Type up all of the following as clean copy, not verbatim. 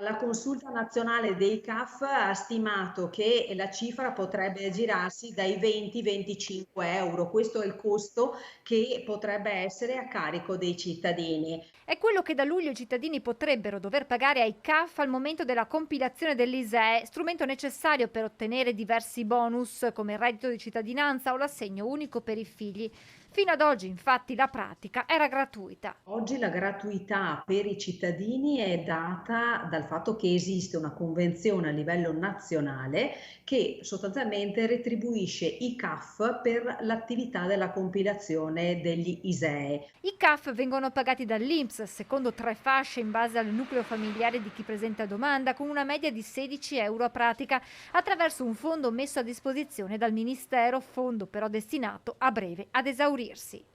La Consulta Nazionale dei CAF ha stimato che la cifra potrebbe aggirarsi dai 20-25 euro. Questo è il costo che potrebbe essere a carico dei cittadini. È quello che da luglio i cittadini potrebbero dover pagare ai CAF al momento della compilazione dell'ISEE, strumento necessario per ottenere diversi bonus come il reddito di cittadinanza o l'assegno unico per i figli. Fino ad oggi, infatti, la pratica era gratuita. Oggi la gratuità per i cittadini è data dal fatto che esiste una convenzione a livello nazionale che sostanzialmente retribuisce i CAF per l'attività della compilazione degli ISEE. I CAF vengono pagati dall'INPS secondo tre fasce in base al nucleo familiare di chi presenta domanda, con una media di 16 euro a pratica, attraverso un fondo messo a disposizione dal Ministero, fondo però destinato a breve ad esaurirsi.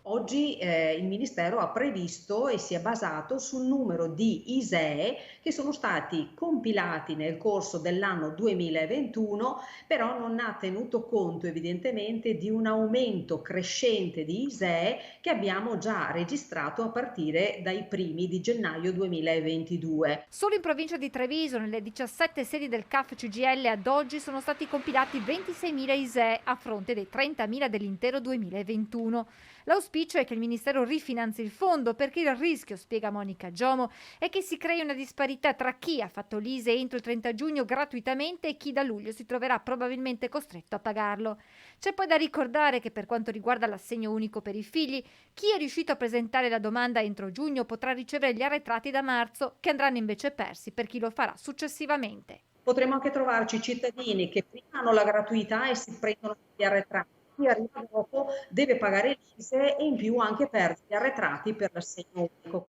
Oggi il Ministero ha previsto e si è basato sul numero di ISEE che sono stati compilati nel corso dell'anno 2021, però non ha tenuto conto evidentemente di un aumento crescente di ISEE che abbiamo già registrato a partire dai primi di gennaio 2022. Solo in provincia di Treviso, nelle 17 sedi del CAF CGL ad oggi sono stati compilati 26.000 ISEE a fronte dei 30.000 dell'intero 2021. L'auspicio è che il Ministero rifinanzi il fondo perché il rischio, spiega Monica Giomo, è che si crei una disparità tra chi ha fatto l'ISEE entro il 30 giugno gratuitamente e chi da luglio si troverà probabilmente costretto a pagarlo. C'è poi da ricordare che per quanto riguarda l'assegno unico per i figli, chi è riuscito a presentare la domanda entro giugno potrà ricevere gli arretrati da marzo, che andranno invece persi per chi lo farà successivamente. Potremmo anche trovarci cittadini che prima hanno la gratuità e si prendono gli arretrati, chi arriva dopo deve pagare l'ISEE e in più anche perde gli arretrati per l'assegno unico.